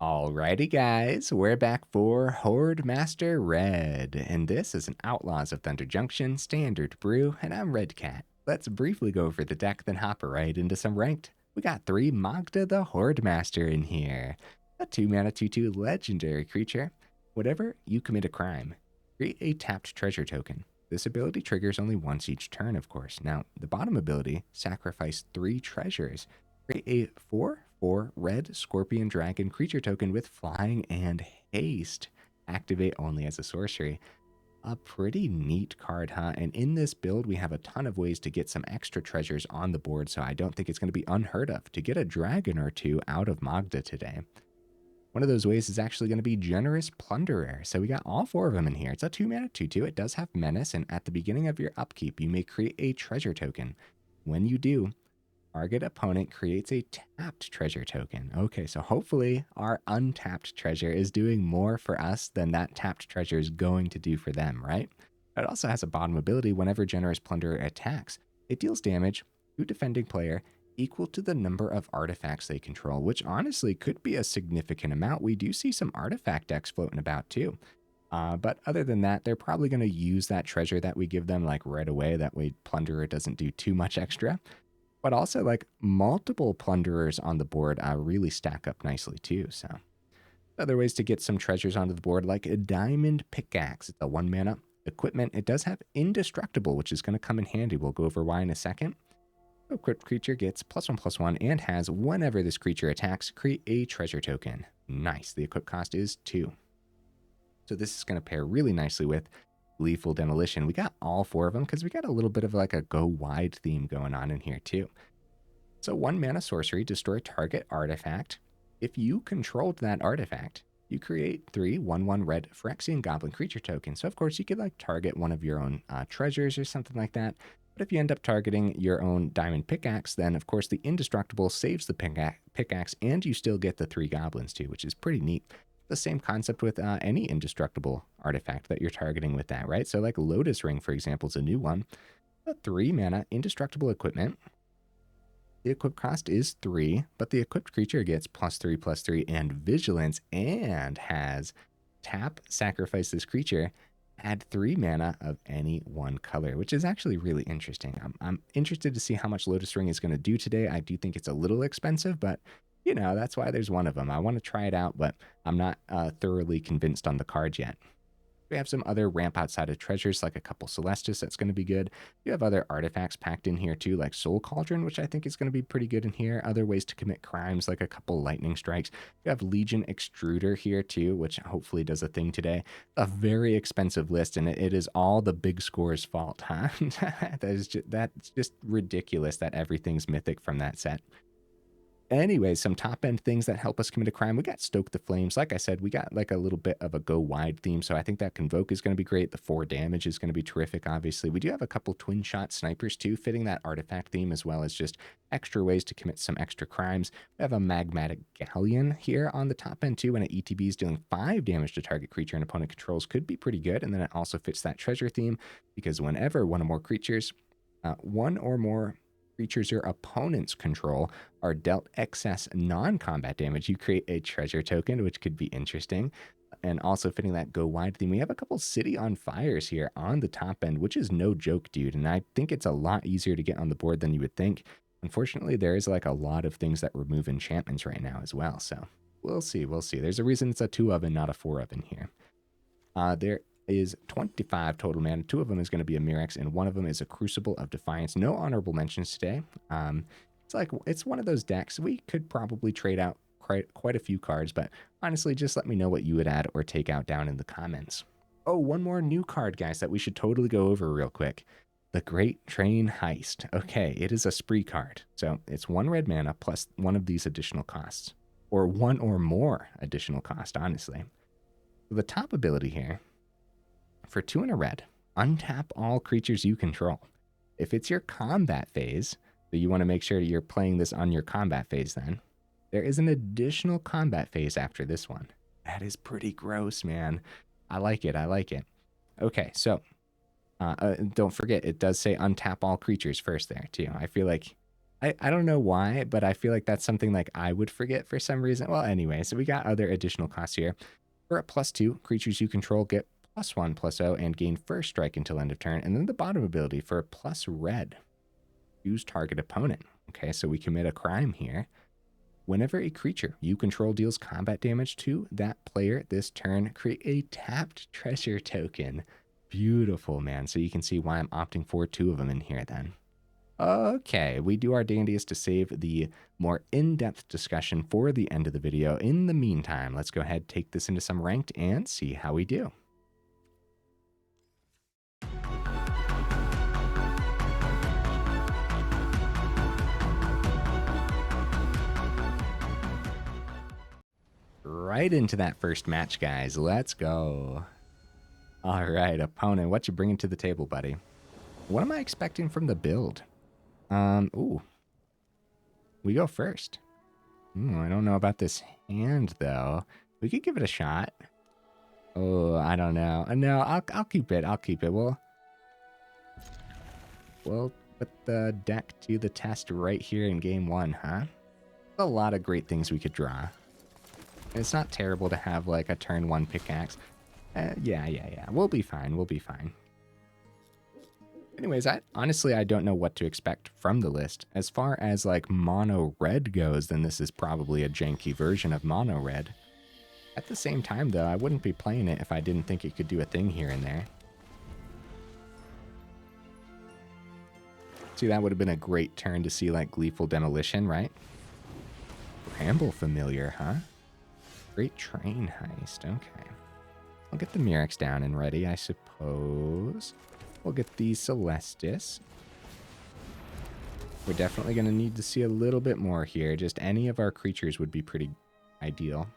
Alrighty guys, we're back for Hoardmaster Red, and this is an Outlaws of Thunder Junction standard brew, and I'm Red Cat. Let's briefly go over the deck, then hop right into some ranked. We got 3 Magda the Hoardmaster in here, a 2-mana 2/2 legendary creature. Whenever you commit a crime, create a tapped treasure token. This ability triggers only once each turn, of course. Now, the bottom ability, sacrifice 3 treasures. Create a 4/4 red scorpion dragon creature token with flying and haste. Activate only as a sorcery. A pretty neat card, huh? And in this build, we have a ton of ways to get some extra treasures on the board, so I don't think it's going to be unheard of to get a dragon or 2 out of Magda today. One of those ways is actually going to be Generous Plunderer. So we got all 4 of them in here. It's a 2-mana 2/2. It does have menace, and at the beginning of your upkeep, you may create a treasure token. When you do, target opponent creates a tapped treasure token. Okay, so hopefully our untapped treasure is doing more for us than that tapped treasure is going to do for them, right? It also has a bottom ability. Whenever Generous Plunderer attacks, it deals damage to defending player equal to the number of artifacts they control, which honestly could be a significant amount. We do see some artifact decks floating about too. But other than that, they're probably going to use that treasure that we give them like right away. That way Plunderer doesn't do too much extra. But also, like, multiple Plunderers on the board really stack up nicely, too. So, other ways to get some treasures onto the board, like a Diamond Pickaxe. It's a 1-mana equipment. It does have Indestructible, which is going to come in handy. We'll go over why in a second. Equipped creature gets +1/+1 and has, whenever this creature attacks, create a treasure token. Nice. The equip cost is 2. So this is going to pair really nicely with Gleeful Demolition. We got all 4 of them because we got a little bit of like a go wide theme going on in here too. So 1-mana sorcery, destroy target artifact. If you controlled that artifact, you create 3 1/1 red Phyrexian Goblin creature tokens. So of course you could like target one of your own treasures or something like that. But if you end up targeting your own Diamond Pickaxe, then of course the Indestructible saves the pickaxe and you still get the 3 goblins too, which is pretty neat. The same concept with any indestructible artifact that you're targeting with that, right? So like Lotus Ring, for example, is a new one. A 3-mana indestructible equipment. The equip cost is 3, but the equipped creature gets +3/+3 and vigilance and has tap, sacrifice this creature, add 3 mana of any one color, which is actually really interesting. I'm interested to see how much Lotus Ring is going to do today. I do think it's a little expensive, but you know, that's why there's one of them. I want to try it out, but I'm not thoroughly convinced on the card yet. We have some other ramp outside of treasures, like a couple Celestus. That's going to be good. You have other artifacts packed in here too, like Soul Cauldron, which I think is going to be pretty good in here. Other ways to commit crimes, like a couple Lightning Strikes. You have Legion Extruder here too, which hopefully does a thing today. A very expensive list, and it is all the big score's fault, huh? That's just ridiculous that everything's mythic from that set. Anyways, some top-end things that help us commit a crime. We got Stoke the Flames. Like I said, we got like a little bit of a go-wide theme, so I think that Convoke is going to be great. The 4 damage is going to be terrific, obviously. We do have a couple Twinshot Snipers, too, fitting that artifact theme, as well as just extra ways to commit some extra crimes. We have a Magmatic Galleon here on the top end, too, and an ETB is dealing 5 damage to target creature and opponent controls. Could be pretty good, and then it also fits that treasure theme, because whenever one or more creatures your opponent's control are dealt excess non-combat damage, you create a treasure token, which could be interesting. And also fitting that go wide theme, we have a couple City on Fires here on the top end, which is no joke, dude. And I think it's a lot easier to get on the board than you would think. Unfortunately, there is like a lot of things that remove enchantments right now as well. So we'll see. There's a reason it's a 2 of and not a 4 of in here. There is 25 total mana. 2 of them is going to be a Mirrex, and 1 of them is a Crucible of Defiance. No honorable mentions today. It's one of those decks. We could probably trade out quite a few cards, but honestly, just let me know what you would add or take out down in the comments. Oh, one more new card, guys, that we should totally go over real quick. The Great Train Heist. Okay, it is a spree card. So it's 1 red mana plus 1 of these additional costs, or 1 or more additional cost, honestly. The top ability here, for 2 and a red, untap all creatures you control. If it's your combat phase, so you want to make sure you're playing this on your combat phase then, there is an additional combat phase after this one. That is pretty gross, man. I like it. Okay, so don't forget, it does say untap all creatures first there too. I feel like I don't know why, but I feel like that's something like I would forget for some reason. Well, anyway, so we got other additional costs here. For a +2, creatures you control get +1/+0 and gain first strike until end of turn. And then the bottom ability for a +red, choose target opponent. Okay, so we commit a crime here. Whenever a creature you control deals combat damage to that player this turn, create a tapped treasure token. Beautiful, man. So you can see why I'm opting for 2 of them in here then. Okay, we do our dandiest to save the more in-depth discussion for the end of the video. In the meantime, let's go ahead, take this into some ranked and see how we do. Right into that first match, guys. Let's go. All right, opponent, what you bringing to the table, buddy? What am I expecting from the build? Ooh. We go first. I don't know about this hand, though. We could give it a shot. Oh, I don't know. No, I'll keep it. I'll keep it. We'll put the deck to the test right here in game 1, huh? A lot of great things we could draw. It's not terrible to have, like, a turn 1 pickaxe. Yeah. We'll be fine. We'll be fine. Anyways, honestly, I don't know what to expect from the list. As far as, like, mono red goes, then this is probably a janky version of mono red. At the same time, though, I wouldn't be playing it if I didn't think it could do a thing here and there. See, that would have been a great turn to see, like, Gleeful Demolition, right? Bramble Familiar, huh? Great Train Heist, okay. I'll get the Mirrex down and ready, I suppose. We'll get the Celestus. We're definitely going to need to see a little bit more here. Just any of our creatures would be pretty ideal.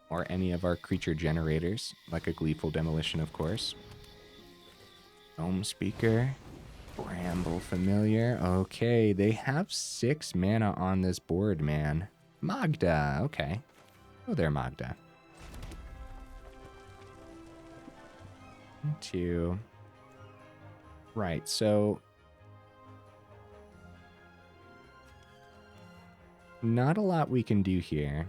Or any of our creature generators, like a Gleeful Demolition, of course. Dome Speaker. Bramble Familiar. Okay, they have 6 mana on this board, man. Magda, okay. Oh, there, Magda. 2. Right, so not a lot we can do here.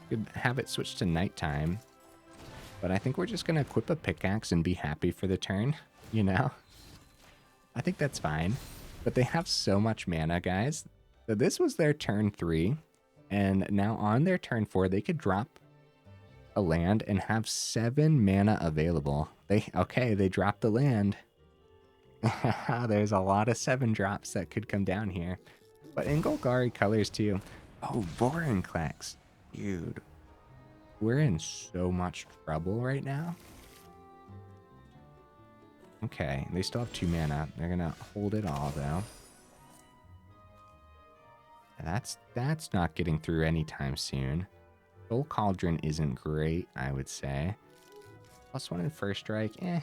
Could have it switch to nighttime, but I think we're just gonna equip a pickaxe and be happy for the turn, you know? I think that's fine, but they have so much mana, guys. So this was their turn 3, and now on their turn 4, they could drop a land and have 7 mana available. They dropped the land. There's a lot of 7 drops that could come down here. But in Golgari colors too. Oh, Vorinclex. Dude. We're in so much trouble right now. Okay, they still have 2 mana. They're gonna hold it all though. That's not getting through anytime soon. Soul Cauldron isn't great, I would say. +1 in first strike, eh.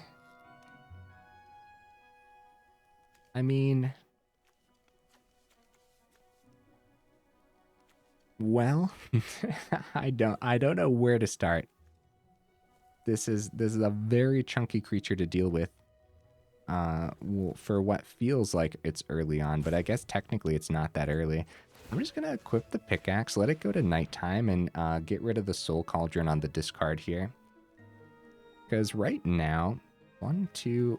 I mean, well, I don't know where to start. This is a very chunky creature to deal with. For what feels like it's early on, but I guess technically it's not that early. I'm just gonna equip the pickaxe, let it go to nighttime, and get rid of the Soul Cauldron on the discard here. Because right now, 1, 2,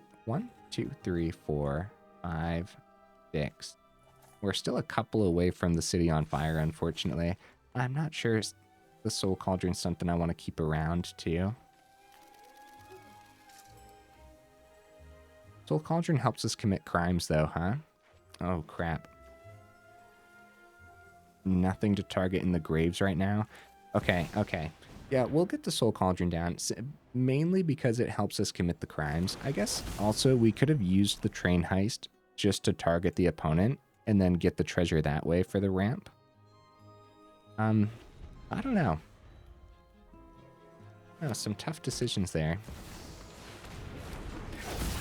3, 4, 5, 6. We're still a couple away from the city on fire, unfortunately. I'm not sure the Soul Cauldron's something I want to keep around too. Soul Cauldron helps us commit crimes though, huh? Oh crap. Nothing to target in the graves right now. Okay. Yeah, we'll get the Soul Cauldron down, mainly because it helps us commit the crimes. I guess also we could have used the Train Heist just to target the opponent and then get the treasure that way for the ramp. I don't know. Oh, some tough decisions there.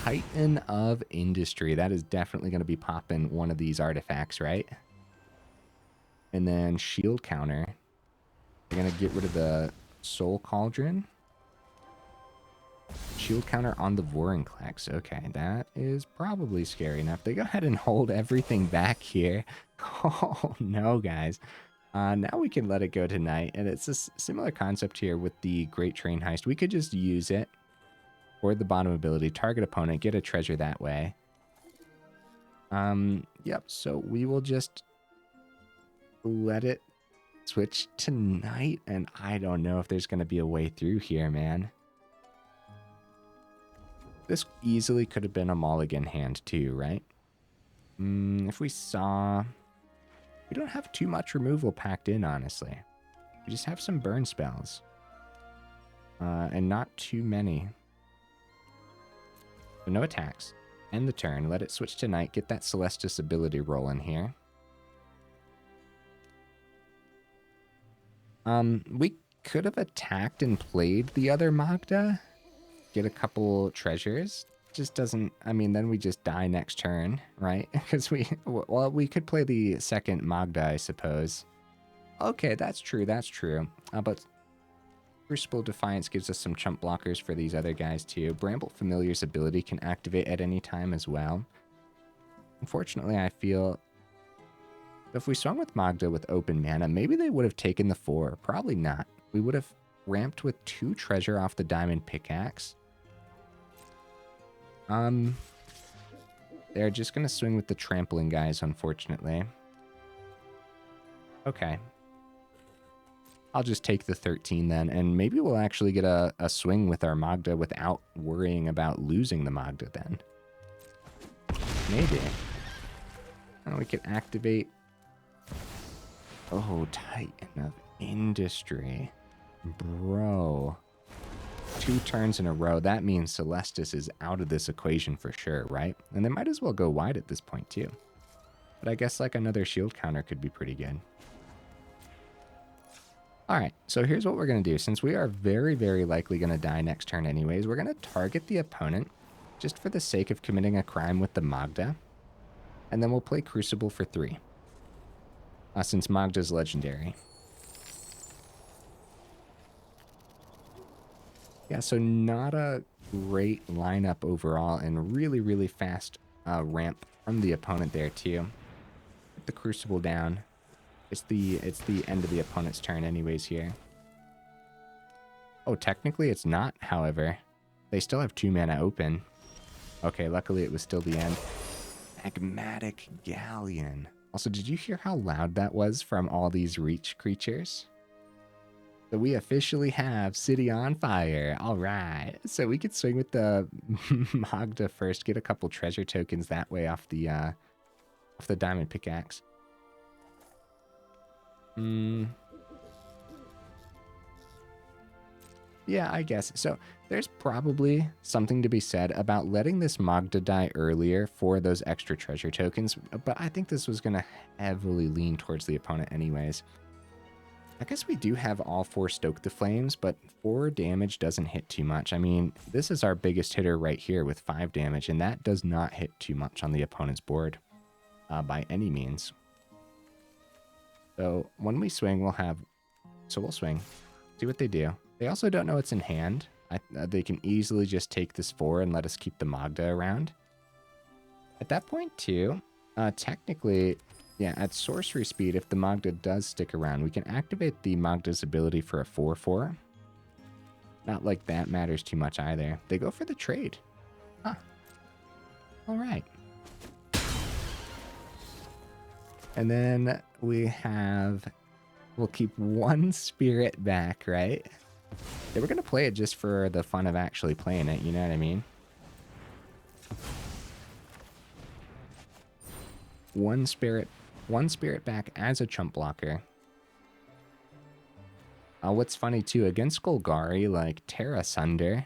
Titan of Industry. That is definitely going to be popping one of these artifacts, right? And then Shield Counter. We're going to get rid of the Soul Cauldron. Shield counter on the Vorinclex. Okay, that is probably scary enough. They go ahead and hold everything back here. Oh, no, guys. Now we can let it go tonight, and it's a similar concept here with the Great Train Heist. We could just use it for the bottom ability, target opponent, get a treasure that way. Yep, so we will just let it switch tonight, and I don't know if there's going to be a way through here, man. This easily could have been a mulligan hand too, right? If we saw... We don't have too much removal packed in, honestly. We just have some burn spells. And not too many. So no attacks. End the turn. Let it switch to night. Get that Celestus ability roll in here. We could have attacked and played the other Magda. Get a couple treasures. Just doesn't... I mean, then we just die next turn, right? Because we... Well, we could play the second Magda, I suppose. Okay, that's true. That's true. But Crucible Defiance gives us some chump blockers for these other guys, too. Bramble Familiar's ability can activate at any time as well. Unfortunately, I feel... If we swung with Magda with open mana, maybe they would have taken the 4. Probably not. We would have ramped with 2 treasure off the Diamond Pickaxe. They're just going to swing with the trampling guys, unfortunately. Okay. I'll just take the 13 then, and maybe we'll actually get a swing with our Magda without worrying about losing the Magda then. Maybe. And we can activate... Oh, Titan of Industry. Bro. 2 turns in a row. That means Celestus is out of this equation for sure, right? And they might as well go wide at this point too. But I guess like another shield counter could be pretty good. Alright, so here's what we're going to do. Since we are very, very likely going to die next turn anyways, we're going to target the opponent just for the sake of committing a crime with the Magda. And then we'll play Crucible for 3. Since Magda's legendary. Yeah, so not a great lineup overall, and really, really fast ramp from the opponent there too. Put the Crucible down. It's the end of the opponent's turn anyways here. Oh, technically it's not, however. They still have 2 mana open. Okay, luckily it was still the end. Magmatic Galleon. Also, did you hear how loud that was from all these reach creatures? So we officially have City on Fire. All right. So we could swing with the Magda first, get a couple treasure tokens that way off the Diamond Pickaxe. Yeah, I guess. So there's probably something to be said about letting this Magda die earlier for those extra treasure tokens, but I think this was going to heavily lean towards the opponent anyways. I guess we do have all 4 Stoke the Flames, but 4 damage doesn't hit too much. I mean, this is our biggest hitter right here with 5 damage, and that does not hit too much on the opponent's board by any means. So when we swing, we'll have... So we'll swing, see what they do. They also don't know it's in hand. They can easily just take this 4 and let us keep the Magda around. At that point, too, technically, yeah, at sorcery speed, if the Magda does stick around, we can activate the Magda's ability for a 4/4. Not like that matters too much either. They go for the trade. Huh. All right. And then we have... We'll keep 1 spirit back, right? They were going to play it just for the fun of actually playing it, you know what I mean? 1 spirit back as a chump blocker. What's funny too, against Golgari, like Terra Sunder's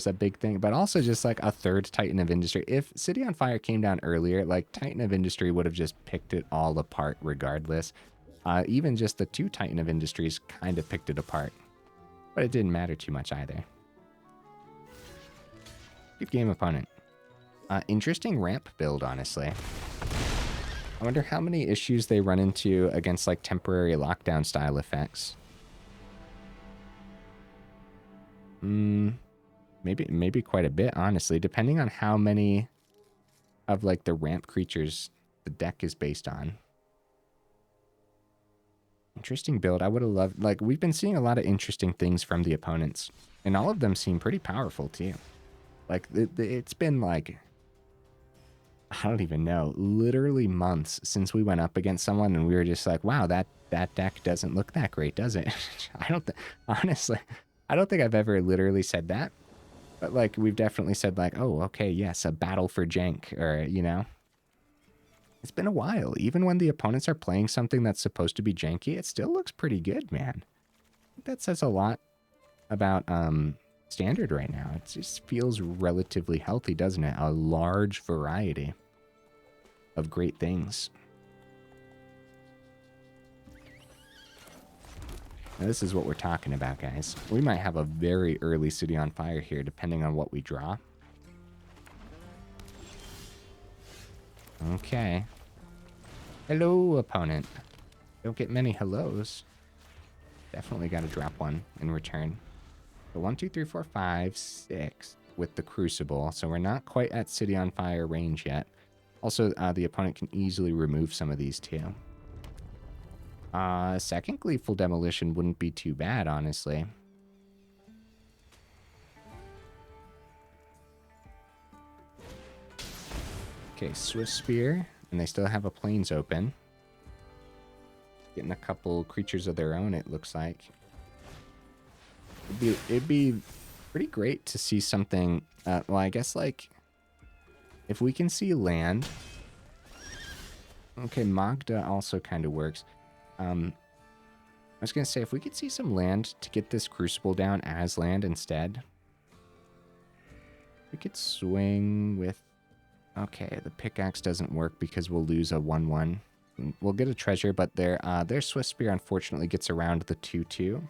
a big thing, but also just like a 3rd Titan of Industry. If City on Fire came down earlier, like Titan of Industry would have just picked it all apart regardless. Even just the 2 Titan of Industries kind of picked it apart. But it didn't matter too much either. Good game, opponent. Interesting ramp build, honestly. I wonder how many issues they run into against like temporary lockdown style effects. Maybe quite a bit, honestly, depending on how many of like the ramp creatures the deck is based on. Interesting build. I would have loved, like, we've been seeing a lot of interesting things from the opponents, and all of them seem pretty powerful too. Like, it's been like, I don't even know, literally months since we went up against someone and we were just like, wow, that deck doesn't look that great, does it? Honestly, I don't think I've ever literally said that. But, like, we've definitely said, like, oh, okay, yes, a battle for jank, or, you know. It's been a while. Even when the opponents are playing something that's supposed to be janky, it still looks pretty good, man. I think that says a lot about Standard right now. It just feels relatively healthy, doesn't it? A large variety of great things. Now, this is what we're talking about, guys. We might have a very early City on Fire here, depending on what we draw. Okay. Hello, opponent. Don't get many hellos. Definitely got to drop one in return. So 1, 2, 3, 4, 5, 6 with the Crucible. So we're not quite at City on Fire range yet. Also, the opponent can easily remove some of these too. Second Gleeful Demolition wouldn't be too bad, honestly. Okay, Swift Spear, and they still have a Plains open. Getting a couple creatures of their own, it looks like. It'd be pretty great to see something, well, I guess, like, if we can see land. Okay, Magda also kind of works. I was going to say, if we could see some land to get this Crucible down as land instead. We could swing with... Okay, the pickaxe doesn't work because we'll lose a 1-1. We'll get a treasure, but their Swift Spear unfortunately gets around the 2-2.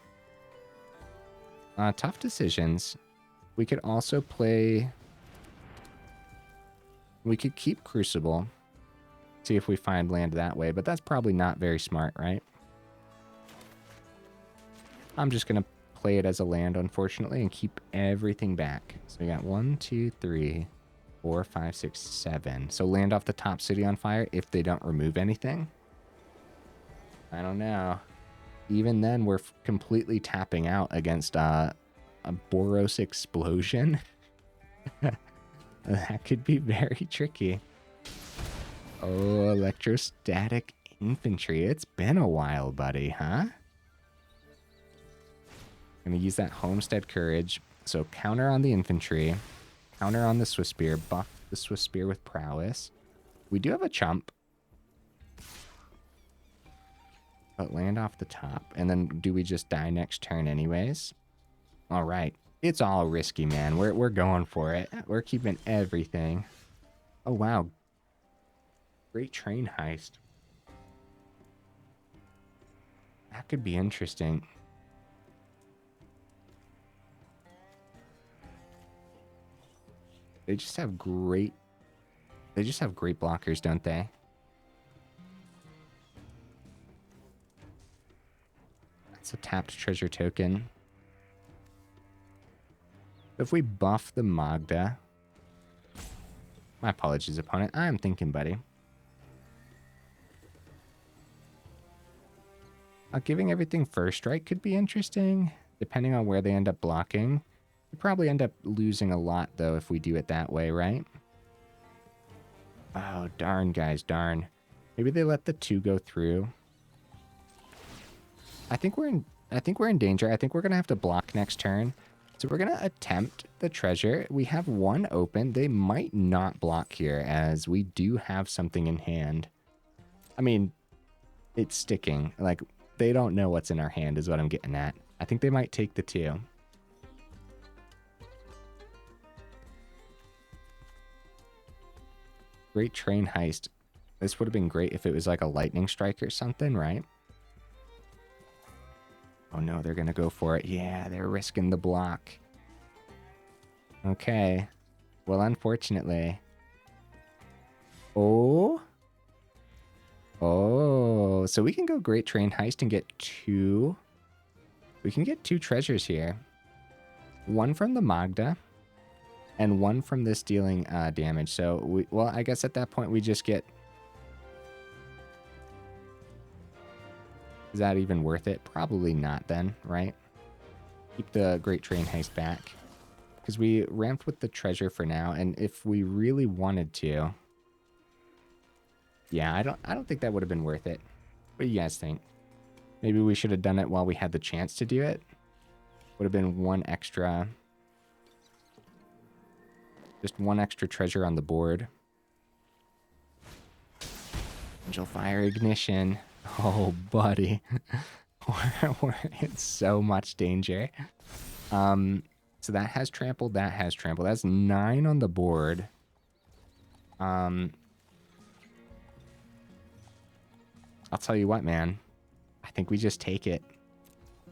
Tough decisions. We could also play... We could keep Crucible. See if we find land that way, but that's probably not very smart, right? I'm just going to play it as a land, unfortunately, and keep everything back. So we got 1, 2, 3, 4, 5, 6, 7. So land off the top City on Fire if they don't remove anything. I don't know. Even then, we're completely tapping out against a Boros Explosion. That could be very tricky. Oh, Electrostatic Infantry. It's been a while, buddy, huh? Gonna use that Homestead Courage. So counter on the infantry, counter on the Swift Spear, buff the Swift Spear with Prowess. We do have a chump. But land off the top. And then do we just die next turn anyways? All right. It's all risky, man. We're going for it. We're keeping everything. Oh, wow. Great Train Heist. That could be interesting. They just have great blockers, don't they? That's a tapped treasure token. If we buff the Magda... My apologies, opponent. I'm thinking, buddy. Giving everything first strike could be interesting, depending on where they end up blocking. We probably end up losing a lot, though, if we do it that way, right? Oh, darn, guys, darn. Maybe they let the 2 go through. I think we're in danger. I think we're gonna have to block next turn. So we're gonna attempt the treasure. We have 1 open. They might not block here, as we do have something in hand. I mean, it's sticking. Like, they don't know what's in our hand, is what I'm getting at. I think they might take the 2. Great Train Heist. This would have been great if it was like a lightning strike or something, right? Oh no, they're gonna go for it. Yeah, they're risking the block. Okay. Well, unfortunately. Oh. Oh. So we can go Great Train Heist and get 2. We can get 2 treasures here. one from the Magda, and one from this dealing damage. So, well, I guess at that point we just get... Is that even worth it? Probably not then, right? Keep the Great Train Heist back. Because we ramped with the treasure for now, and if we really wanted to... Yeah, I don't think that would have been worth it. What do you guys think? Maybe we should have done it while we had the chance to do it. Would have been one extra... Just one extra treasure on the board. Angel Fire Ignition. Oh, buddy. we're in so much danger. So that has trampled, that has trampled. That's 9 on the board. I'll tell you what, man. I think we just take it.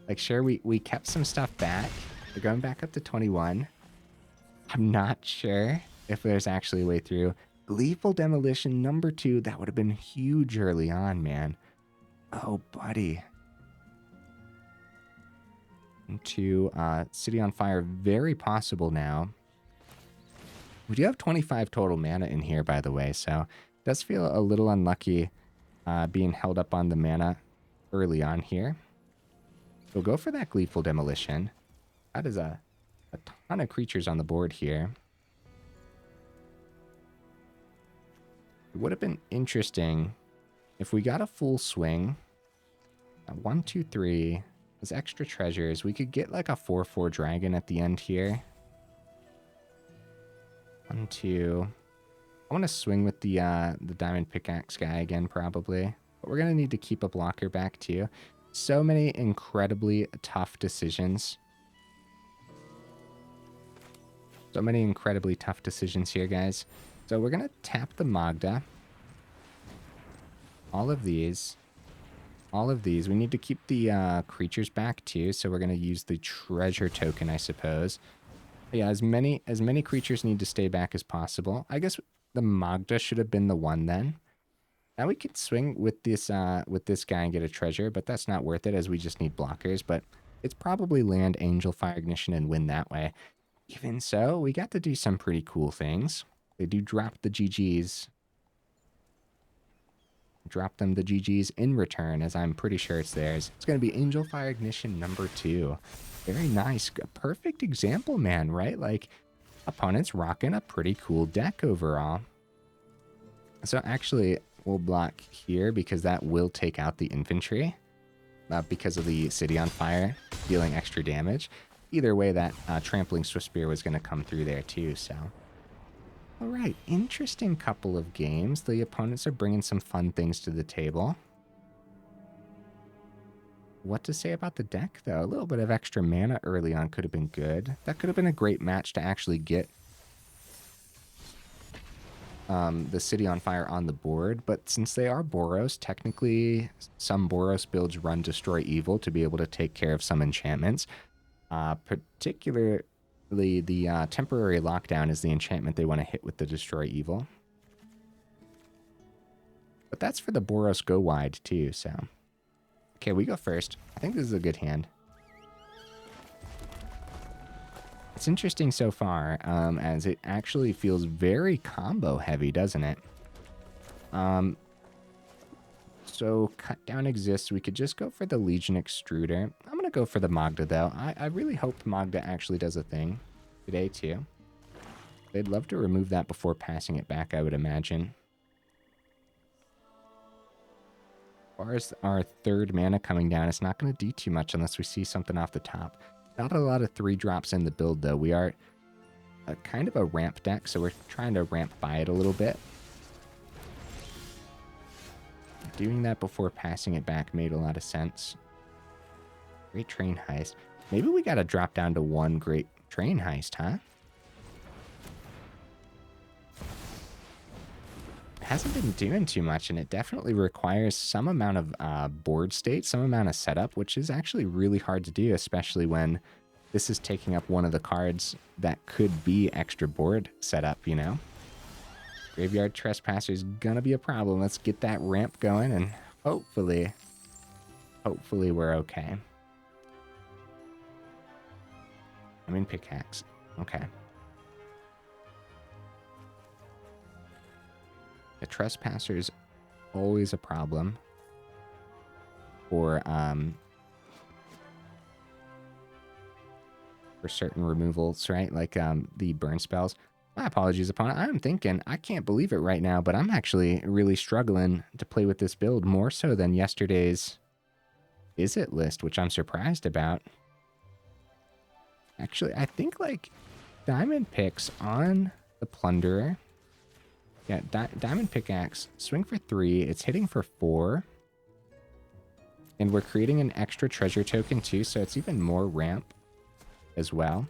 Like, sure, we kept some stuff back. We're going back up to 21. I'm not sure if there's actually a way through. Gleeful Demolition number 2. That would have been huge early on, man. Oh, buddy. To City on Fire, very possible now. We do have 25 total mana in here, by the way, so it does feel a little unlucky being held up on the mana early on here. We'll go for that Gleeful Demolition. That is a ton of creatures on the board here. It would have been interesting if we got a full swing. 1, 2, 3. Those extra treasures. We could get like a 4/4 dragon at the end here. 1, 2. I want to swing with the diamond pickaxe guy again, probably. But we're going to need to keep a blocker back too. So many incredibly tough decisions. So many incredibly tough decisions here, guys. So we're going to tap the Magda. All of these. All of these. We need to keep the creatures back too, so we're going to use the treasure token, I suppose. But yeah, as many creatures need to stay back as possible. I guess the Magda should have been the one then. Now we could swing with this guy and get a treasure, but that's not worth it as we just need blockers. But it's probably land Angel Fire Ignition and win that way. Even so, we got to do some pretty cool things. They do drop the GGs. Drop them the GGs in return, as I'm pretty sure it's theirs. It's going to be Angel Fire Ignition number 2. Very nice. A perfect example, man, right? Like, opponents rocking a pretty cool deck overall. So actually, we'll block here because that will take out the infantry. Because of the City on Fire dealing extra damage. Either way, that Trampling Swiftspear was going to come through there too, so... All right, interesting couple of games. The opponents are bringing some fun things to the table. What to say about the deck, though? A little bit of extra mana early on could have been good. That could have been a great match to actually get the City on Fire on the board. But since they are Boros, technically some Boros builds run Destroy Evil to be able to take care of some enchantments. Particularly the temporary lockdown is the enchantment they want to hit with the Destroy Evil. But that's for the Boros go wide too, so. Okay, we go first. I think this is a good hand. It's interesting so far, as it actually feels very combo heavy, doesn't it? So cut down exists. We could just go for the Legion Extruder. I'm going to go for the Magda, though. I really hope Magda actually does a thing today, too. They'd love to remove that before passing it back, I would imagine. As far as our third mana coming down, it's not going to do too much unless we see something off the top. Not a lot of 3-drops in the build, though. We are kind of a ramp deck, so we're trying to ramp by it a little bit. Doing that before passing it back made a lot of sense. Great Train Heist. Maybe we got to drop down to 1 Great Train Heist, huh? It hasn't been doing too much, and it definitely requires some amount of board state, some amount of setup, which is actually really hard to do, especially when this is taking up one of the cards that could be extra board setup, you know? Graveyard Trespasser is gonna be a problem. Let's get that ramp going, and hopefully we're okay. I'm in pickaxe. Okay. The trespasser's always a problem for certain removals, right? Like the burn spells. My apologies, opponent. I'm thinking, I can't believe it right now, but I'm actually really struggling to play with this build more so than yesterday's Is It list, which I'm surprised about. Actually, I think like diamond picks on the plunderer. Yeah, diamond pickaxe, swing for 3. It's hitting for 4. And we're creating an extra treasure token too, so it's even more ramp as well.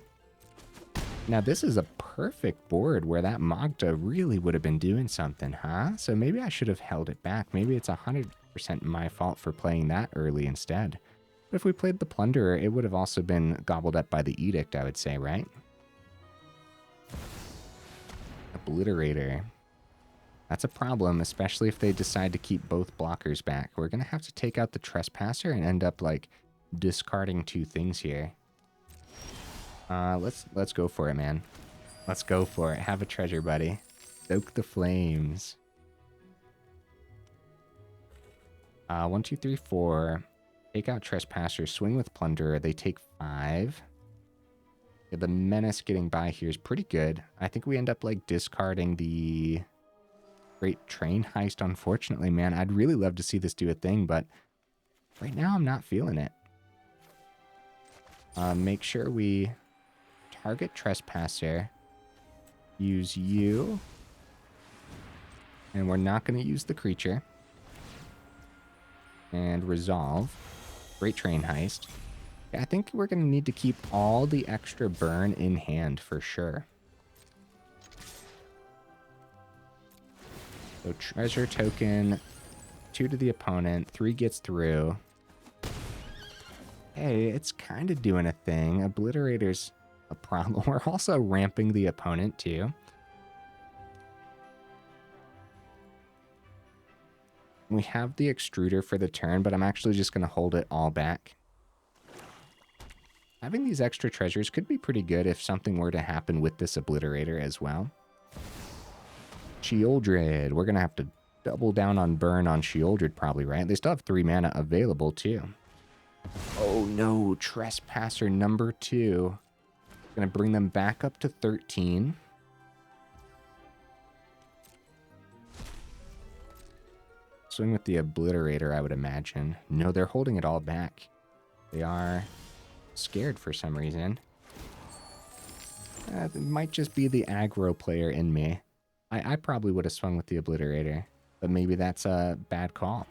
Now this is a perfect board where that Magda really would have been doing something, huh? So maybe I should have held it back. Maybe it's 100% my fault for playing that early instead. But if we played the Plunderer, it would have also been gobbled up by the Edict, I would say, right? Obliterator. That's a problem, especially if they decide to keep both blockers back. We're going to have to take out the Trespasser and end up, like, discarding 2 things here. Let's go for it, man. Let's go for it. Have a treasure, buddy. Stoke the Flames. 1, 2, 3, 4. Take out Trespasser. Swing with Plunderer. They take 5. Yeah, the Menace getting by here is pretty good. I think we end up, like, discarding the Great Train Heist, unfortunately, man. I'd really love to see this do a thing, but right now I'm not feeling it. Make sure we target Trespasser. Use you. And we're not going to use the creature. And resolve. Great Train Heist. Yeah, I think we're going to need to keep all the extra burn in hand for sure. So treasure token, 2 to the opponent, 3 gets through. Hey, it's kind of doing a thing. Obliterator's a problem. We're also ramping the opponent too. We have the extruder for the turn, but I'm actually just going to hold it all back. Having these extra treasures could be pretty good if something were to happen with this Obliterator as well. Sheoldred. We're going to have to double down on burn on Sheoldred probably, right? They still have 3 mana available too. Oh no, Trespasser number 2. Going to bring them back up to 13. Swing with the Obliterator, I would imagine. No, they're holding it all back. They are scared for some reason. It might just be the aggro player in me. I probably would have swung with the Obliterator, but maybe that's a bad call.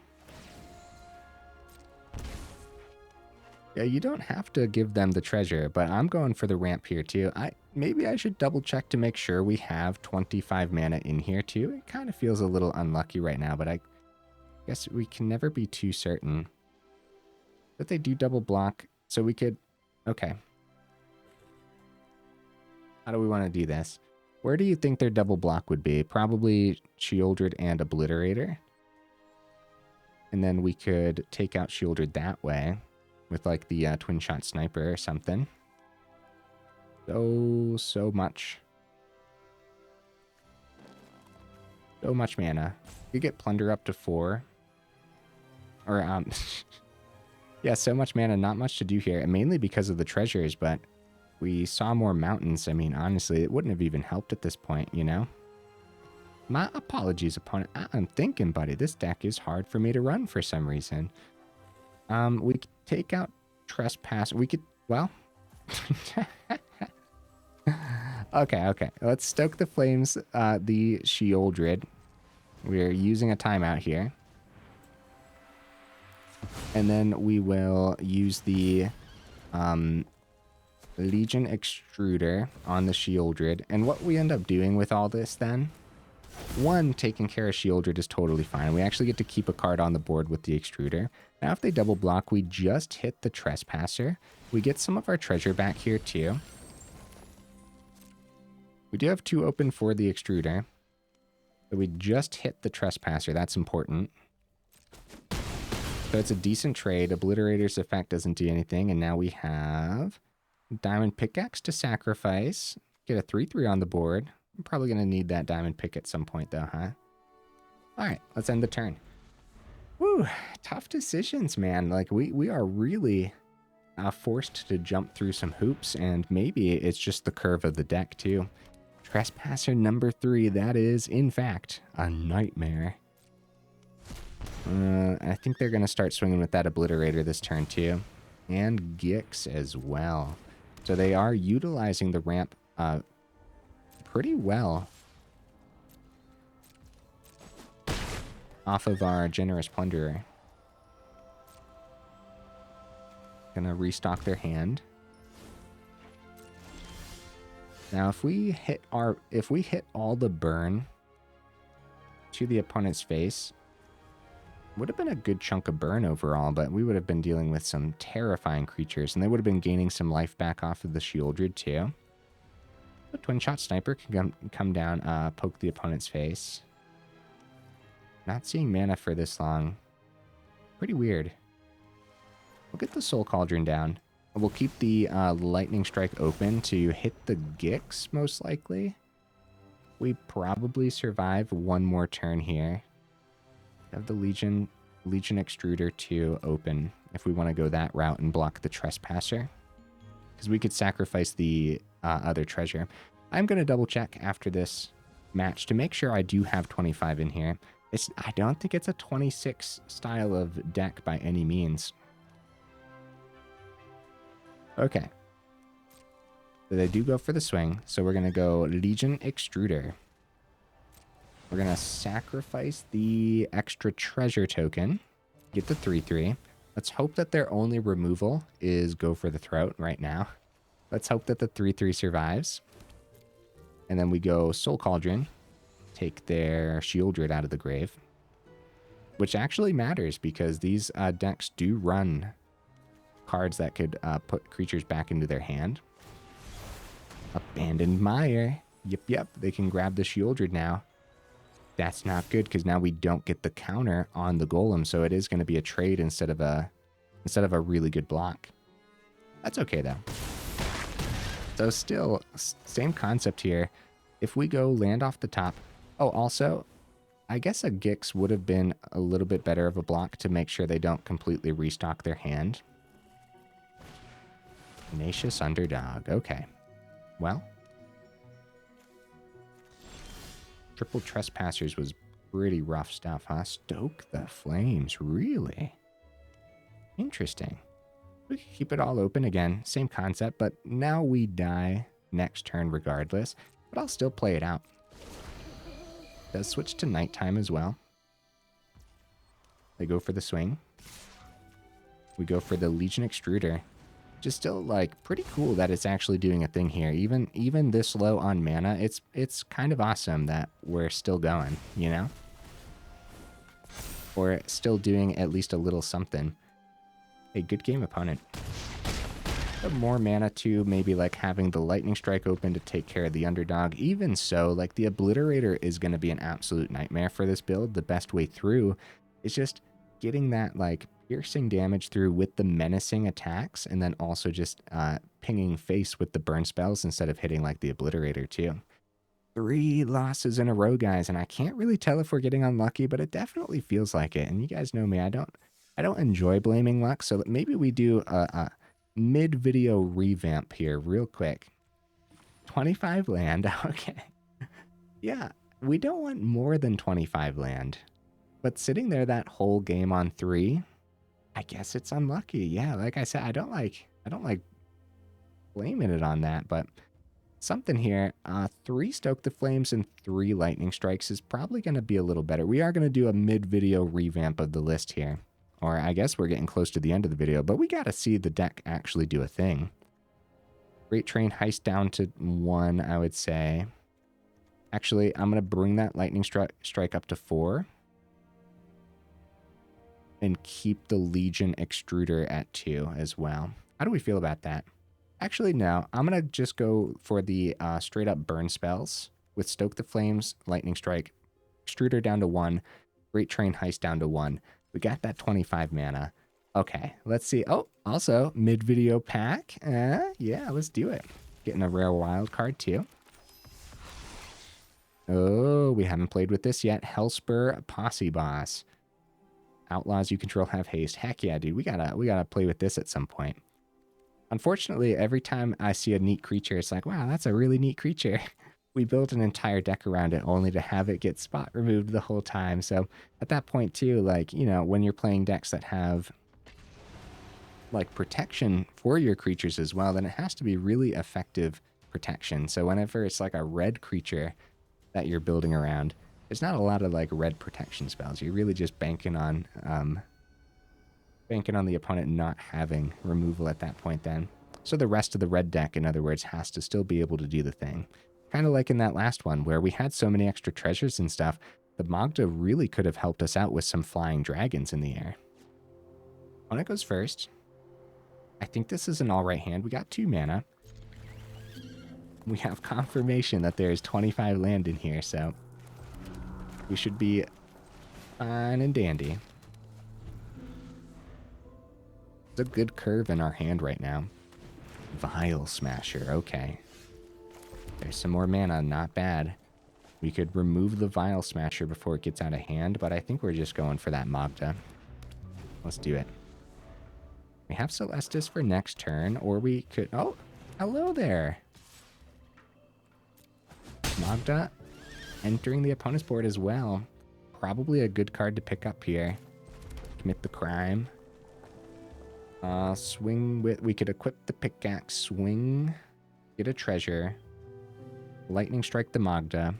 Yeah, you don't have to give them the treasure, but I'm going for the ramp here too. Maybe I should double check to make sure we have 25 mana in here too. It kind of feels a little unlucky right now, but I guess we can never be too certain. But they do double block, so we could... Okay. How do we want to do this? Where do you think their double block would be? Probably Sheoldred and Obliterator. And then we could take out Sheoldred that way with like the Twinshot Sniper or something. So much. So much mana. You get Plunder up to 4. Or, yeah, so much mana, not much to do here. And mainly because of the treasures, but we saw more mountains. I mean, honestly, it wouldn't have even helped at this point, you know? My apologies, opponent. I'm thinking, buddy, this deck is hard for me to run for some reason. We could take out Trespass. We could, well... Okay. Let's Stoke the Flames, the Sheoldred. We're using a timeout here. And then we will use the Legion Extruder on the Sheoldred. And what we end up doing with all this then, 1, taking care of Sheoldred is totally fine. We actually get to keep a card on the board with the Extruder. Now if they double block, we just hit the Trespasser. We get some of our treasure back here too. We do have 2 open for the Extruder. So we just hit the Trespasser. That's important. So it's a decent trade. Obliterator's effect doesn't do anything. And now we have Diamond Pickaxe to sacrifice. Get a 3/3 on the board. I'm probably going to need that diamond pick at some point though, huh? All right, let's end the turn. Woo, tough decisions, man. Like we are really forced to jump through some hoops, and maybe it's just the curve of the deck too. Trespasser number 3, that is, in fact, a nightmare. I think they're going to start swinging with that Obliterator this turn too. And Gix as well. So they are utilizing the ramp pretty well off of our Generous Plunderer. Gonna restock their hand. Now if we hit all the burn to the opponent's face, would have been a good chunk of burn overall, but we would have been dealing with some terrifying creatures, and they would have been gaining some life back off of the Shieldred too. The Twinshot Sniper can come down, poke the opponent's face. Not seeing mana for this long. Pretty weird. We'll get the Soul Cauldron down. We'll keep the Lightning Strike open to hit the Gix, most likely. We probably survive one more turn here. Have the Legion Extruder 2 open if we want to go that route and block the Trespasser. Because we could sacrifice the other treasure. I'm going to double check after this match to make sure I do have 25 in here. I don't think it's a 26 style of deck by any means. Okay. So they do go for the swing, so we're going to go Legion Extruder. We're going to sacrifice the extra treasure token, get the 3/3. Let's hope that their only removal is go for the throat right now. Let's hope that the 3/3 survives. And then we go Soul Cauldron, take their Shieldred out of the grave. Which actually matters because these decks do run cards that could put creatures back into their hand. Abandoned Mire. Yep. They can grab the Shieldred now. That's not good because now we don't get the counter on the Golem, so it is going to be a trade instead of a really good block. That's okay though. So still, same concept here. If we go land off the top... Oh, also, I guess a Gix would have been a little bit better of a block to make sure they don't completely restock their hand. Tenacious Underdog. Okay. Well. Triple Trespassers was pretty rough stuff, huh? Stoke the Flames. Really? Interesting. We can keep it all open again. Same concept, but now we die next turn regardless. But I'll still play it out. Does switch to nighttime as well. They go for the swing. We go for the Legion Extruder. Just still, like, pretty cool that it's actually doing a thing here. Even this low on mana, it's kind of awesome that we're still going, you know? Or still doing at least a little something. Hey, good game, opponent. More mana too, maybe like having the Lightning Strike open to take care of the underdog. Even so, like the Obliterator is going to be an absolute nightmare for this build. The best way through is just getting that like piercing damage through with the menacing attacks, and then also just pinging face with the burn spells instead of hitting like the Obliterator too. 3 losses in a row, guys, and I can't really tell if we're getting unlucky, but it definitely feels like it. And you guys know me, I don't enjoy blaming luck, so maybe we do a mid-video revamp here real quick. 25 land, okay. Yeah, we don't want more than 25 land. But sitting there that whole game on 3, I guess it's unlucky. Yeah, like I said, I don't like blaming it on that, but something here. 3 Stoke the Flames and 3 Lightning Strikes is probably going to be a little better. We are going to do a mid-video revamp of the list here. Or I guess we're getting close to the end of the video, but we got to see the deck actually do a thing. Great Train Heist down to 1, I would say. Actually, I'm going to bring that Lightning Strike up to 4. And keep the Legion Extruder at 2 as well. How do we feel about that? Actually, no. I'm going to just go for the straight up burn spells with Stoke the Flames, Lightning Strike, Extruder down to 1, Great Train Heist down to 1. We got that 25 mana. Okay, let's see. Oh, also, mid-video pack. Yeah, let's do it. Getting a rare wild card, too. Oh, we haven't played with this yet. Hellspur Posse Boss. Outlaws you control have haste. Heck yeah, dude. We gotta play with this at some point. Unfortunately, every time I see a neat creature, it's like, wow, that's a really neat creature. We built an entire deck around it only to have it get spot removed the whole time. So at that point too, like, you know, when you're playing decks that have like protection for your creatures as well, then it has to be really effective protection. So whenever it's like a red creature that you're building around, there's not a lot of like red protection spells. You're really just banking on the opponent not having removal at that point then. So the rest of the red deck, in other words, has to still be able to do the thing. Kind of like in that last one where we had so many extra treasures and stuff, the Magda really could have helped us out with some flying dragons in the air. Opponent goes first. I think this is an alright hand. We got 2 mana. We have confirmation that there's 25 land in here, so we should be fine and dandy. There's a good curve in our hand right now. Vial Smasher, okay. There's some more mana, not bad. We could remove the Vial Smasher before it gets out of hand, but I think we're just going for that Magda. Let's do it. We have Celestus for next turn, or we could... Oh, hello there. Magda entering the opponent's board as well. Probably a good card to pick up here. Commit the crime. Swing with... We could equip the pickaxe, swing, get a treasure, lightning strike the Magda.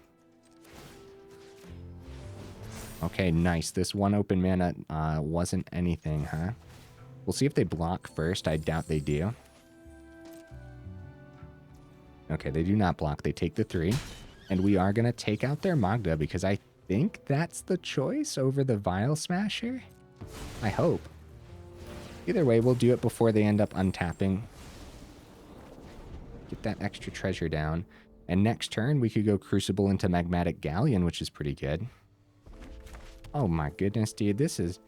Okay, nice. This one open mana wasn't anything, huh? We'll see if they block first. I doubt they do. Okay, they do not block. They take the 3. And we are going to take out their Magda because I think that's the choice over the Vial Smasher. I hope. Either way, we'll do it before they end up untapping. Get that extra treasure down. And next turn, we could go Crucible into Magmatic Galleon, which is pretty good. Oh my goodness, dude. This is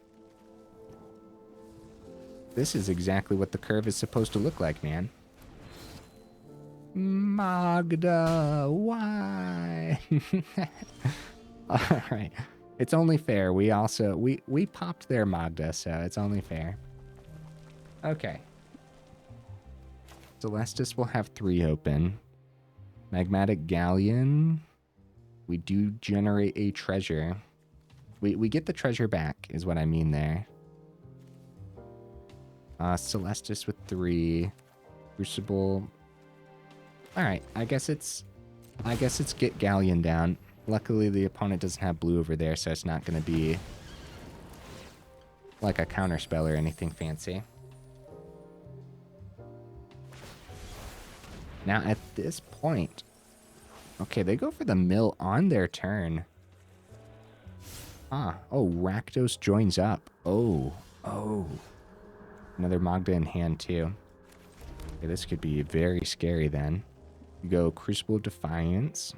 exactly what the curve is supposed to look like, man. Magda, why? All right. It's only fair. We also, we popped their Magda, so it's only fair. Okay. Celestus will have 3 open. Magmatic Galleon. We do generate a treasure. We get the treasure back, is what I mean there. Celestus with 3. Crucible. Alright, I guess it's get Galleon down. Luckily the opponent doesn't have blue over there, so it's not gonna be like a counter spell or anything fancy. Now at this point, okay, they go for the mill on their turn. Ah, oh, Rakdos joins up. Oh. Another Magda in hand too. Okay, this could be very scary then. You go Crucible Defiance.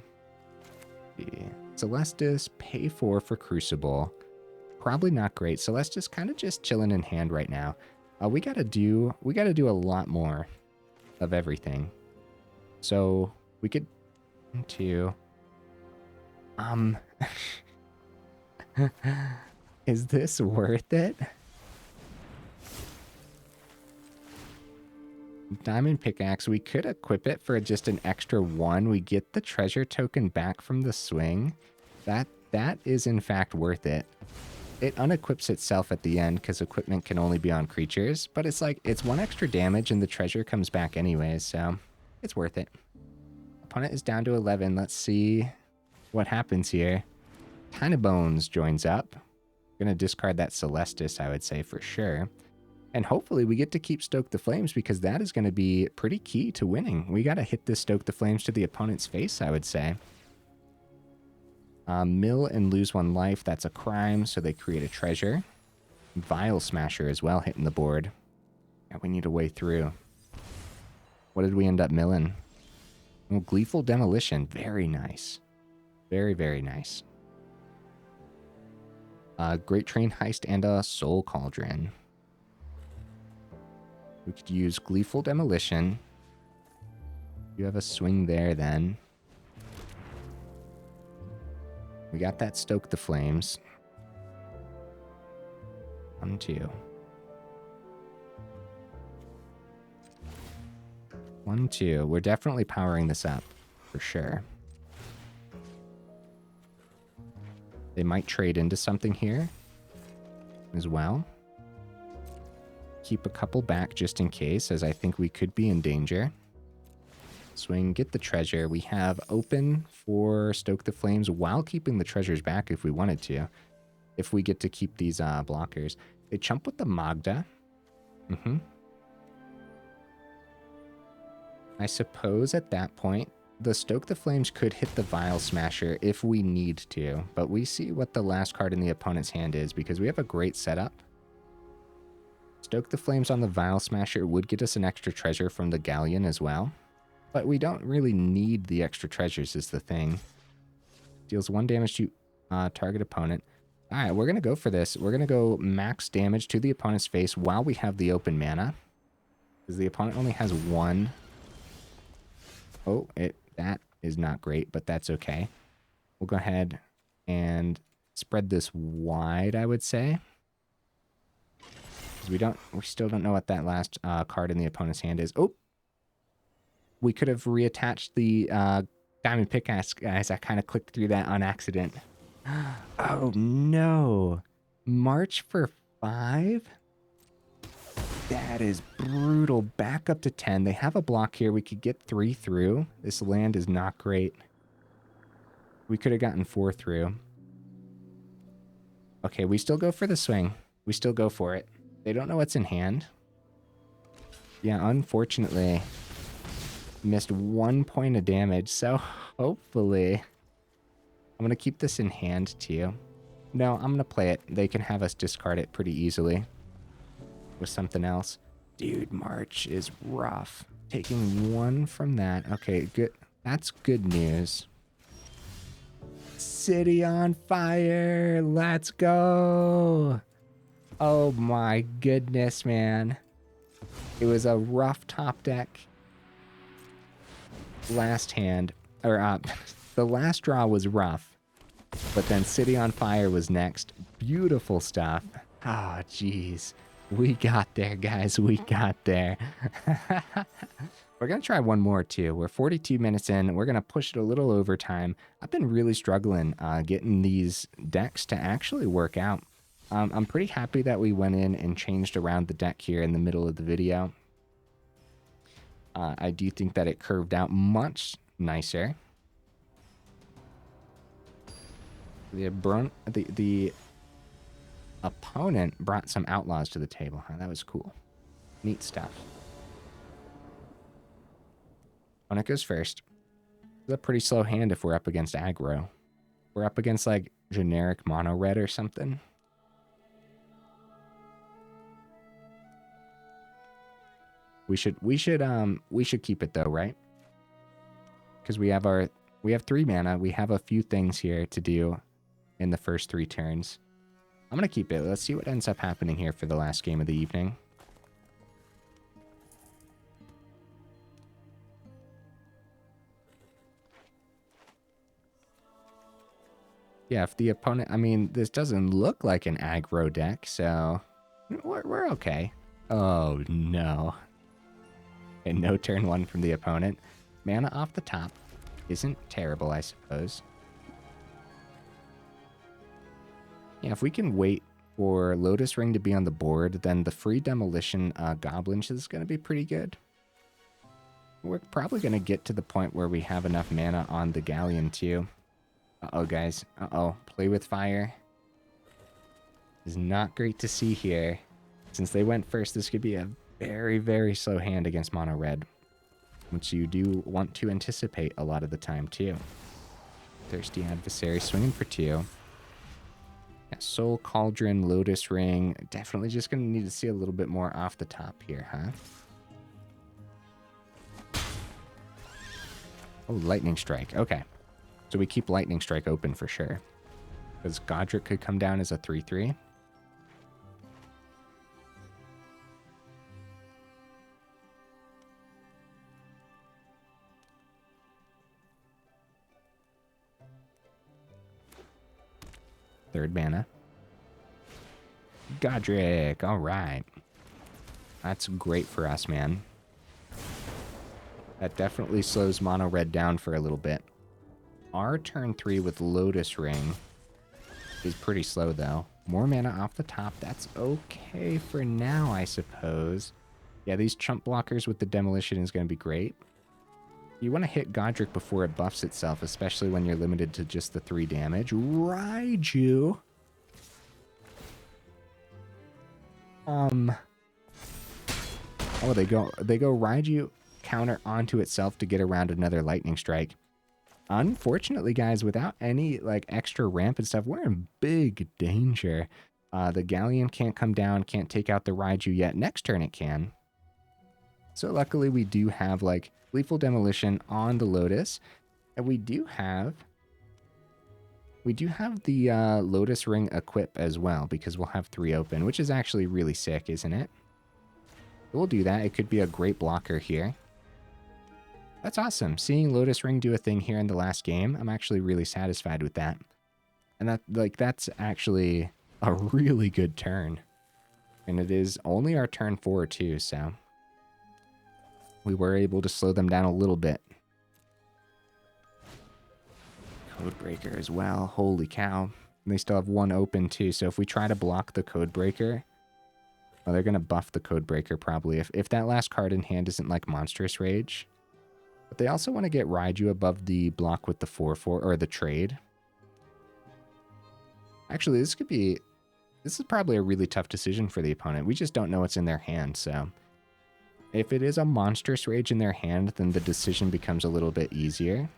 Celestus, pay 4 for Crucible. Probably not great. Celestus kind of just chilling in hand right now. We gotta do a lot more of everything. So we could to is this worth it? Diamond Pickaxe, we could equip it for just an extra 1. We get the treasure token back from the swing. That is in fact worth it. It unequips itself at the end because equipment can only be on creatures, but it's like, it's 1 extra damage and the treasure comes back anyways, so it's worth it. Opponent is down to 11. Let's see what happens here. Tiny Bones joins up. Gonna discard that Celestus, I would say, for sure. And hopefully we get to keep Stoke the Flames because that is going to be pretty key to winning. We got to hit this Stoke the Flames to the opponent's face, I would say. Mill and lose 1 life. That's a crime, so they create a treasure. Vial Smasher as well hitting the board. Yeah, we need a way through. What did we end up milling? Oh, Gleeful Demolition. Very nice. Very, very nice. Great Train Heist and a Soul Cauldron. We could use Gleeful Demolition. You have a swing there then. We got that Stoke the Flames. 1, 2. 1, 2. We're definitely powering this up, for sure. They might trade into something here as well. Keep a couple back just in case, as I think we could be in danger. Swing, get the treasure. We have open for Stoke the Flames while keeping the treasures back if we wanted to. If we get to keep these blockers. They chump with the Magda. I suppose at that point, the Stoke the Flames could hit the Vial Smasher if we need to. But we see what the last card in the opponent's hand is because we have a great setup. Stoke the Flames on the Vial Smasher would get us an extra treasure from the Galleon as well. But we don't really need the extra treasures is the thing. Deals 1 damage to target opponent. Alright, we're going to go for this. We're going to go max damage to the opponent's face while we have the open mana. Because the opponent only has 1. Oh, that is not great, but that's okay. We'll go ahead and spread this wide, I would say. Because we still don't know what that last card in the opponent's hand is. Oh! We could have reattached the Diamond Pickaxe, guys. I kind of clicked through that on accident. Oh, no. March for 5? That is brutal. Back up to 10. They have a block here. We could get 3 through. This land is not great. We could have gotten 4 through. Okay, we still go for the swing. We still go for it. They don't know what's in hand. Yeah, unfortunately... missed 1 point of damage, so hopefully I'm gonna keep this in hand too. No, I'm gonna play it. They can have us discard it pretty easily with something else. Dude, March is rough. Taking 1 from that. Okay, good. That's good news. City on fire. Let's go. Oh my goodness, man. It was a rough top deck. Last hand, or the last draw was rough, but then City on Fire was next. Beautiful stuff. Oh, jeez. We got there, guys. We got there. We're going to try one more, too. We're 42 minutes in. We're going to push it a little overtime. I've been really struggling getting these decks to actually work out. I'm pretty happy that we went in and changed around the deck here in the middle of the video. I do think that it curved out much nicer. The opponent brought some Outlaws to the table. Huh? That was cool. Neat stuff. Opponent goes first. It's a pretty slow hand if we're up against aggro. We're up against like generic mono red or something. We should keep it though, right? Because we have 3 mana. We have a few things here to do in the first 3 turns. I'm gonna keep it. Let's see what ends up happening here for the last game of the evening. Yeah, if the opponent, I mean, this doesn't look like an aggro deck, so we're okay. Oh no. And no turn 1 from the opponent. Mana off the top isn't terrible, I suppose. Yeah, if we can wait for Lotus Ring to be on the board, then the free Demolition Goblin is going to be pretty good. We're probably going to get to the point where we have enough mana on the Galleon too. Uh-oh, guys. Uh-oh. Play with fire. Is not great to see here. Since they went first, this could be a very, very slow hand against mono red, which you do want to anticipate a lot of the time too. Thirsty Adversary swinging for 2. Yeah, Soul Cauldron, Lotus Ring. Definitely just going to need to see a little bit more off the top here, huh? Oh, Lightning Strike. Okay. So we keep Lightning Strike open for sure. Because Godric could come down as a 3/3. Third mana. Godric, all right. That's great for us, man. That definitely slows mono red down for a little bit. Our turn 3 with Lotus Ring is pretty slow, though. More mana off the top. That's okay for now, I suppose. Yeah, these chump blockers with the Demolition is going to be great. You want to hit Godric before it buffs itself, especially when you're limited to just the 3 damage. Raiju. Oh, they go Raiju counter onto itself to get around another lightning strike. Unfortunately, guys, without any like extra ramp and stuff, we're in big danger. The Galleon can't come down, can't take out the Raiju yet. Next turn it can. So luckily we do have like Gleeful Demolition on the Lotus, and we do have the Lotus Ring equip as well, because we'll have 3 open, which is actually really sick, isn't it? We'll do that. It could be a great blocker here. That's awesome. Seeing Lotus Ring do a thing here in the last game, I'm actually really satisfied with that. And that's actually a really good turn. And it is only our turn 4 too, so we were able to slow them down a little bit. Codebreaker as well. Holy cow. And they still have 1 open too, so if we try to block the Codebreaker, well, they're going to buff the Codebreaker probably. If that last card in hand isn't like Monstrous Rage. But they also want to get Raiju above the block with the 4/4 or the trade. Actually, this is probably a really tough decision for the opponent. We just don't know what's in their hand, so if it is a Monstrous Rage in their hand, then the decision becomes a little bit easier.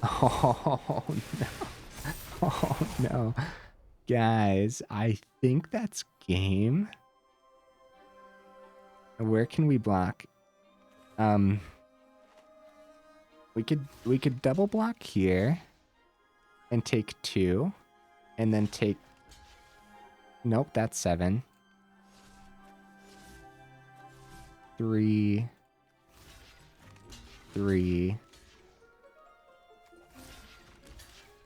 Oh no. Oh no. Guys, I think that's game. Where can we block? We could double block here and take 2 and then take, nope, that's 7. 3.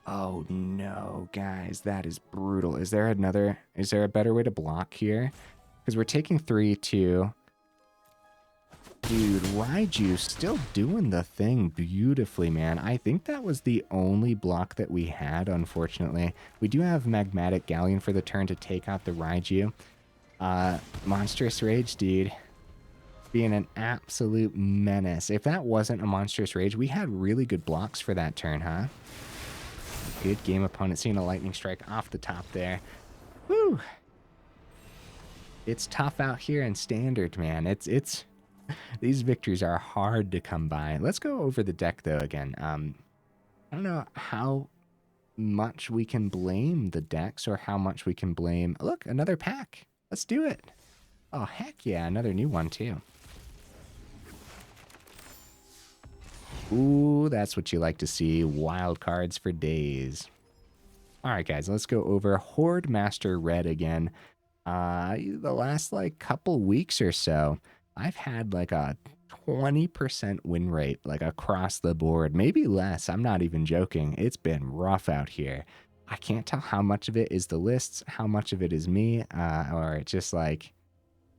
Oh no, guys, that is brutal. Is there a better way to block here? Because we're taking 3, 2. Dude, Raiju still doing the thing beautifully, man. I think that was the only block that we had, unfortunately. We do have Magmatic Galleon for the turn to take out the Raiju. Monstrous Rage, dude. Being an absolute menace. If that wasn't a Monstrous Rage, we had really good blocks for that turn, huh? Good game, opponent. Seeing a lightning strike off the top there. Woo! It's tough out here in Standard, man. It's these victories are hard to come by. Let's go over the deck, though, again. I don't know how much we can blame the decks or how much we can blame... Look, another pack. Let's do it. Oh, heck yeah, another new one, too. Ooh, that's what you like to see. Wild cards for days. All right, guys, let's go over Hoardmaster Red again. The last, like, couple weeks or so, I've had like a 20% win rate, like across the board, maybe less. I'm not even joking. It's been rough out here. I can't tell how much of it is the lists, how much of it is me, or just like,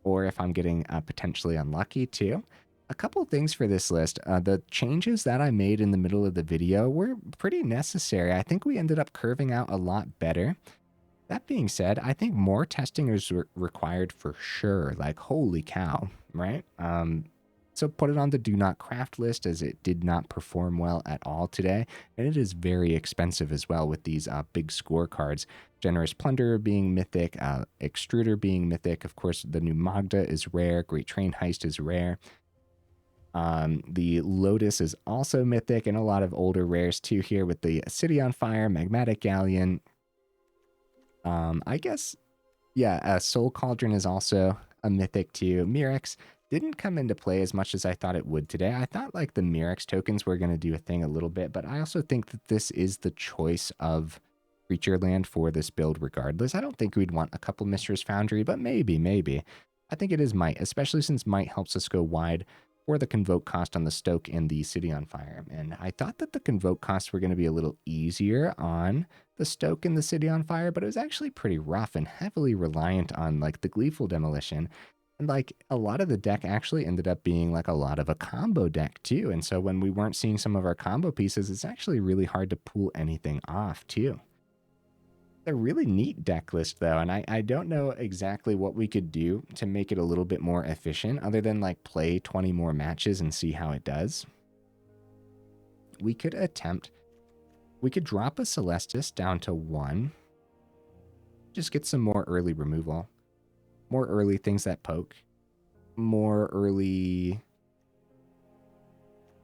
or if I'm getting potentially unlucky too. A couple of things for this list. The changes that I made in the middle of the video were pretty necessary. I think we ended up curving out a lot better. That being said, I think more testing is required for sure. Like, holy cow, right? So put it on the do not craft list, as it did not perform well at all today. And it is very expensive as well with these big scorecards. Generous Plunderer being mythic, Extruder being mythic. Of course, the new Magda is rare. Great Train Heist is rare. The Lotus is also mythic, and a lot of older rares too here with the City on Fire, Magmatic Galleon. I guess, yeah, Soul Cauldron is also a mythic too. Mirrex didn't come into play as much as I thought it would today. I thought like the Mirrex tokens were going to do a thing a little bit, but I also think that this is the choice of creature land for this build regardless. I don't think we'd want a couple Mistress Foundry, but maybe. I think it is Might, especially since Might helps us go wide for the Convoke cost on the Stoke and the City on Fire. And I thought that the Convoke costs were going to be a little easier on the Stoke and the City on Fire, but it was actually pretty rough and heavily reliant on like the Gleeful Demolition. And like a lot of the deck actually ended up being like a lot of a combo deck too. And so when we weren't seeing some of our combo pieces, it's actually really hard to pull anything off too. A really neat deck list though, and I don't know exactly what we could do to make it a little bit more efficient other than like play 20 more matches and see how it does. We could drop a Celestus down to 1. Just get some more early removal. More early things that poke. More early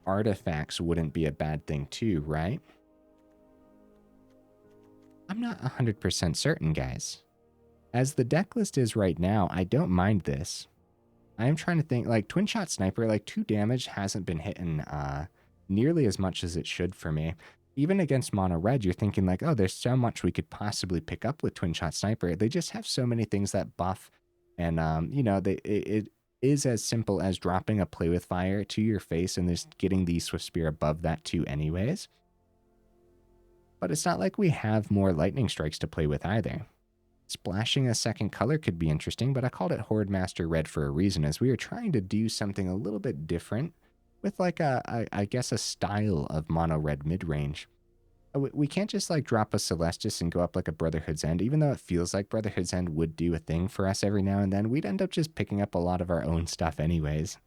artifacts wouldn't be a bad thing too, right? I'm not 100% certain, guys. As the deck list is right now, I don't mind this. I am trying to think, like, Twinshot Sniper, like, 2 damage hasn't been hitting nearly as much as it should for me. Even against Mono Red, you're thinking, like, oh, there's so much we could possibly pick up with Twinshot Sniper. They just have so many things that buff, and, you know, it is as simple as dropping a Play With Fire to your face and just getting the Swift Spear above that too anyways. But it's not like we have more lightning strikes to play with either. Splashing a second color could be interesting, but I called it Hoardmaster Red for a reason, as we were trying to do something a little bit different with like I guess a style of mono red mid-range. We can't just like drop a Celestus and go up like a Brotherhood's End, even though it feels like Brotherhood's End would do a thing for us every now and then. We'd end up just picking up a lot of our own stuff anyways.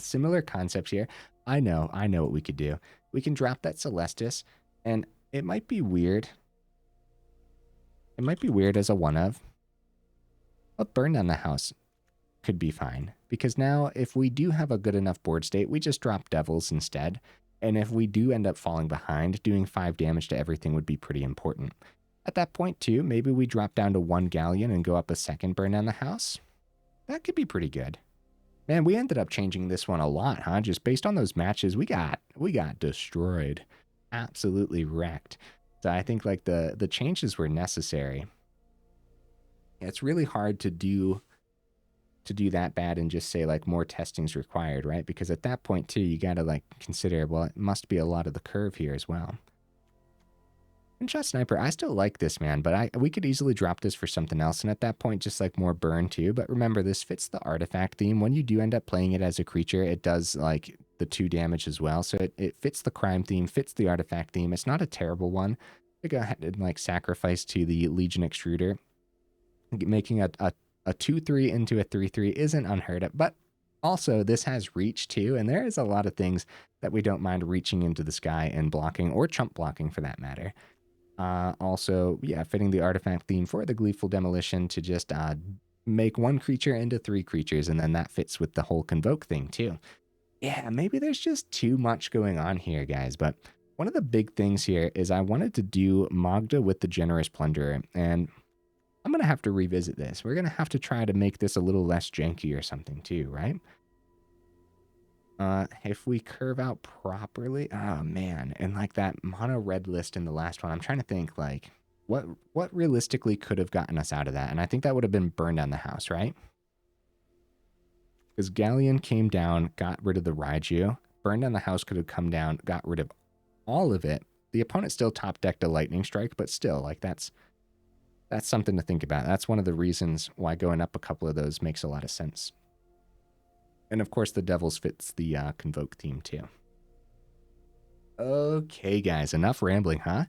Similar concept here. I know what we could do. We can drop that Celestus, and it might be weird. It might be weird as a one of. But Burn Down the House could be fine. Because now, if we do have a good enough board state, we just drop Devils instead. And if we do end up falling behind, doing 5 damage to everything would be pretty important. At that point, too, maybe we drop down to 1 Galleon and go up a second Burn Down the House. That could be pretty good. Man, we ended up changing this one a lot, huh? Just based on those matches, we got destroyed. Absolutely wrecked. So I think like the changes were necessary. It's really hard to do that bad and just say like more testing's required, right? Because at that point too, you got to like consider, well, it must be a lot of the curve here as well. Twinshot Sniper, I still like this, man, but we could easily drop this for something else, and at that point just like more burn too. But remember, this fits the artifact theme. When you do end up playing it as a creature, it does like the 2 damage as well, so it fits the crime theme, fits the artifact theme. It's not a terrible one to go ahead and like sacrifice to the Legion Extruder. Making a 2/3 into a 3/3 isn't unheard of, but also this has reach too, and there is a lot of things that we don't mind reaching into the sky and blocking, or chump blocking for that matter. Also, yeah, fitting the artifact theme for the Gleeful Demolition to just make 1 creature into 3 creatures, and then that fits with the whole Convoke thing too. Yeah, maybe there's just too much going on here, guys, but one of the big things here is I wanted to do Magda with the Generous Plunderer, and I'm going to have to revisit this. We're going to have to try to make this a little less janky or something too, right? If we curve out properly, oh man, and like that mono red list in the last one, I'm trying to think like what realistically could have gotten us out of that, and I think that would have been Burn Down the House, right? Because Galleon came down, got rid of the Raiju. Burn Down the House could have come down, got rid of all of it. The opponent still top decked a Lightning Strike, but still, like that's something to think about. That's one of the reasons why going up a couple of those makes a lot of sense. And of course, the Devils fits the Convoke theme too. Okay, guys, enough rambling, huh?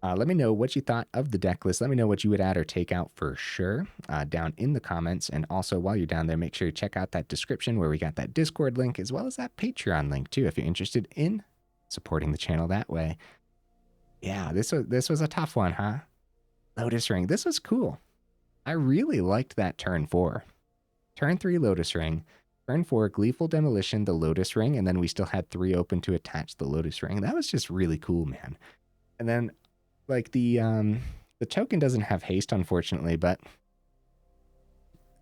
Let me know what you thought of the deck list. Let me know what you would add or take out for sure down in the comments. And also, while you're down there, make sure you check out that description where we got that Discord link, as well as that Patreon link too, if you're interested in supporting the channel that way. Yeah, this was a tough one, huh? Lotus Ring. This was cool. I really liked that turn 4. Turn 3 Lotus Ring. Turn 4 Gleeful Demolition, the Lotus Ring, and then we still had 3 open to attach the Lotus Ring. That was just really cool, man. And then like the token doesn't have haste, unfortunately, but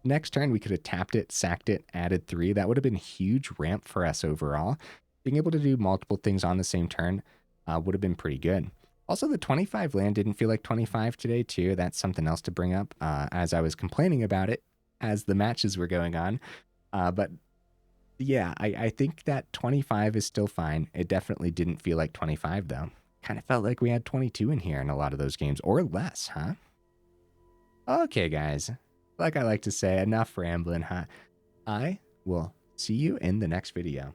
next turn we could have tapped it, sacked it, added 3. That would have been a huge ramp for us overall. Being able to do multiple things on the same turn would have been pretty good. Also, the 25 land didn't feel like 25 today, too. That's something else to bring up as I was complaining about it as the matches were going on. But Yeah, I think that 25 is still fine. It definitely didn't feel like 25, though. Kind of felt like we had 22 in here in a lot of those games, or less, huh? Okay, guys. Like I like to say, enough rambling, huh? I will see you in the next video.